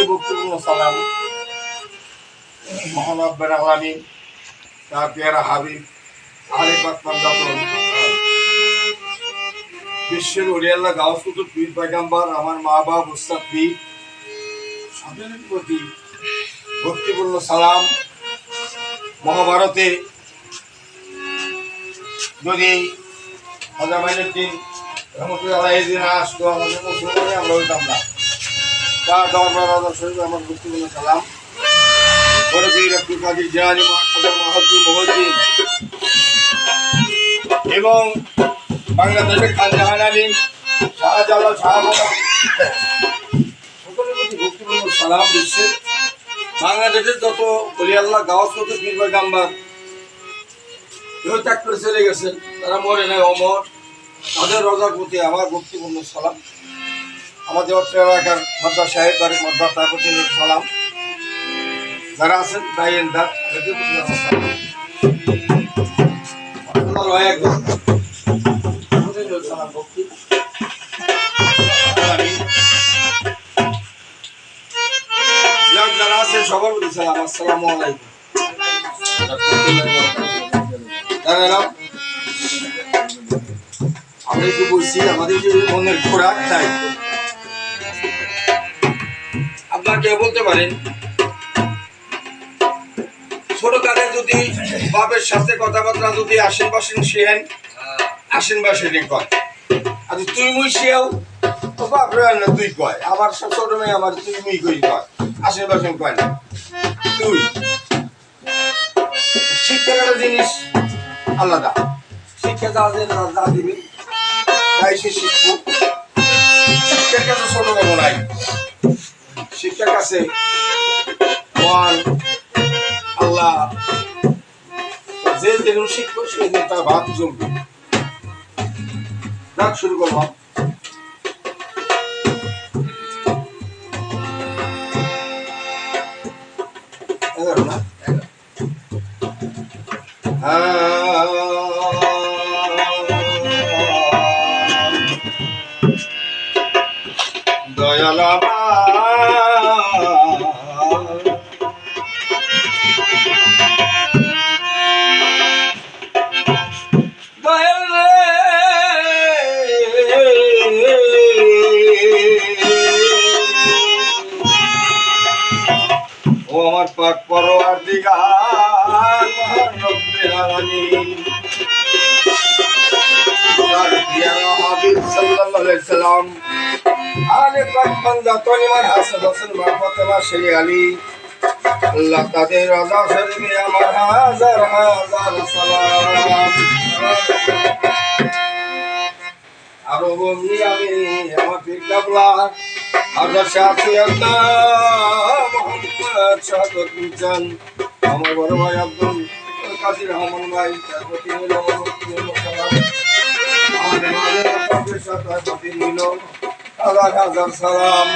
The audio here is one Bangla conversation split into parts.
ভক্তিপূর্ণ সালাম মহান রব্বুল আলামিন তার পেয়ারা হাবিব আলে পাক পাঞ্জাতন বিশ্বের ওলি আল্লাহ গাউস কুতুব পীর পয়গম্বর আমার মা বাপ উস্তাদ পীর সকলের প্রতি ভক্তিপূর্ণ সালাম। মহাভারতে যদি হাজা মাইনুদ্দিন রহমতুল্লাহ আলাইহি আসতো আমাদের মুসলমানে আমরা হইতাম না। তার দরবার আদর শরীফ আমার ভক্তিপূর্ণ সালাম। বড় পীর আব্দুল কাদের জিলানী মাহমুদ মুহিউদ্দিন এবং বাংলাদেশের খান জাহান আলী শাহজালাল শাহবাগ সকলের প্রতি ভক্তিপূর্ণ সালাম। বিশ্বের বাংলাদেশের যত ওলি আল্লাহ গাউস কুতুব পীর পয়গম্বর কেউ ত্যাগ করে চলে গেছেন, তারা মরে নাই, অমর, তাদের রোজার প্রতি আমার ভক্তিপূর্ণ সালাম। আমাদের অত্র এলাকার মাদ্রাস সাহেব বাড়ির মাদ্রাস তার প্রতি সালাম। যারা আছেন দায়িয়েন্দার সালাম ভক্তি যারা আছেন সবার প্রতি সালাম। আসসালামু আলাইকুম। আমরা যে বলছি আমাদের যে মনের খোরাক তাই আপনাকে বলতে পারেন ছোট কালে যদি বাপের সাথে কথাবার্তা যদি আসেন বাসেন শেন আসেন বাসেন কয়, আর তুই মুই শেও বাপরে না তুই কয়। আমার সব ছোট মেয়ে আমার তুই মুই কই কয়, আসেন বাসেন কয় না তুই। শিক্ষার একটা জিনিস আলাদা, শিক্ষা যা দিবি তাই সে শিখবো। শিক্ষার কাছে ছোট বড় নাই, শিক্ষার কাছে মহান আল্লাহ যে যেরকম শিখবো সেদিন তার ভাত জমবে। ডাক শুরু করলাম। না দয়ালা ও আমার পাক পরওয়ারদিগার মহান রব্বুল আলামিন তার প্রিয় হাবিব সাল্লাল্লাহু আলাইহি সাল্লাম আলে পাক পাঞ্জাতন ইমাম হাসান হোসেন মা ফাতেমা শেরি আলী আল্লাহ তাদের রজা শরীফে আমার হাজার হাজার সালাম। আরো বলি আমি আমার পীর কাবলা হাজার শাফি আল্লাহ মোহাম্মদ শাহাদত মিজান আমার বড় ভাই আব্দুল কাদের রহমান ভাই তার প্রতি হলো সালাম। আমাদের মাঝে সাথে প্রতি হলো হাজার হাজার সালাম।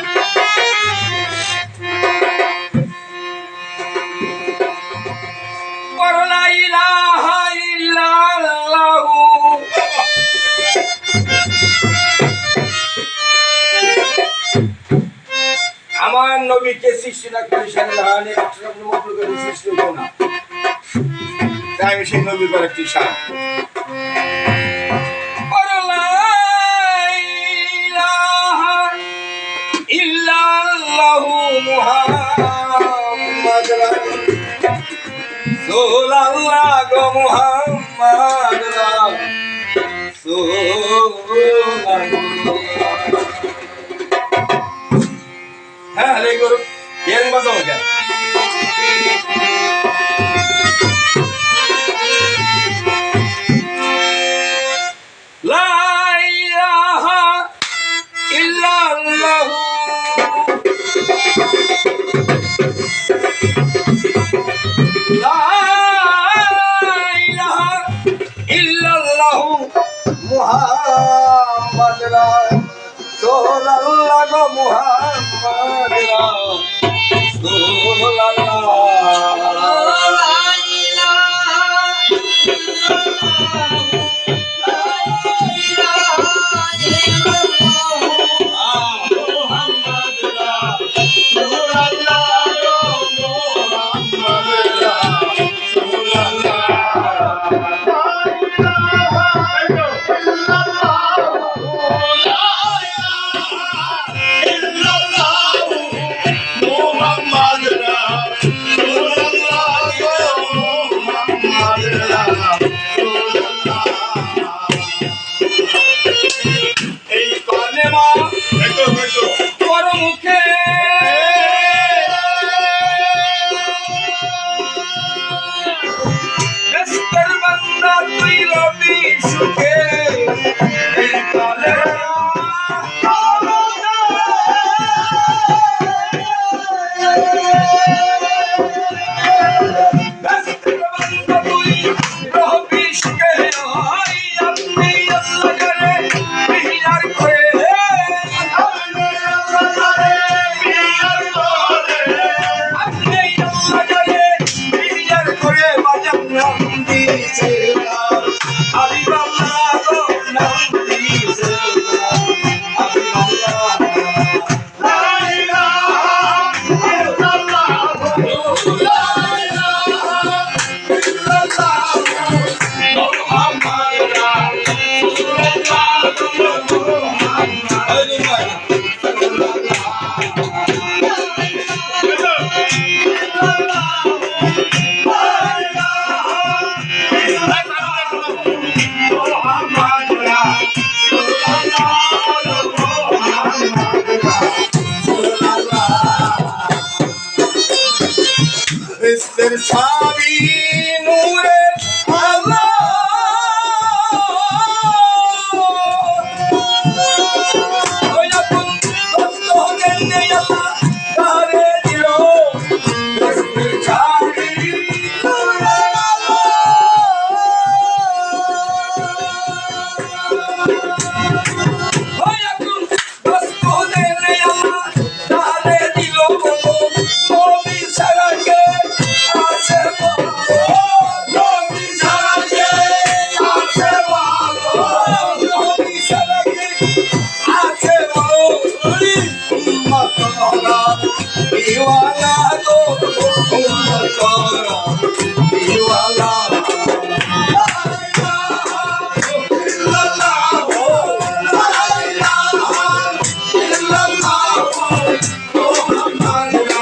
লা ইলাহা ইল্লাল্লাহ আমার নবীকে সৃষ্টি না করে সাধারণ আশরাফুল মাখলুকের সৃষ্টি হতো না, তাই আমি সেই নবীর পর একটি শান ইল্লাল্লাহু মুহাম্মাদ রাসূলুল্লাহ গো মুহাম্মদ রাসূলুল্লাহ। হ্যাঁ হরে গুরু ইয়ান বাজাও যা লা ইলাহা ইল্লাল্লাহ লা ইলাহা ইল্লাল্লাহ মুহাম্মদ রাসূলুল্লাহ গো মুহাম্মদ রাসূলুল্লাহ সাবি নূরে আল্লাহ ওই যখন কষ্ট দেননি আল্লাহ তারে দিল বেহেশতের চাবি নূরে ওই যখন কষ্ট দেননি আল্লাহ তারে দিল নবী সারাকে আছে নবী সারাকে আছে নবী সারাকে আছে উম্মত হলা দিওয়ানা গো উম্মত হলা দিওয়ানা লা ইলাহা ইল্লাল্লাহ লা ইলাহা ইল্লাল্লাহ মুহাম্মাদুর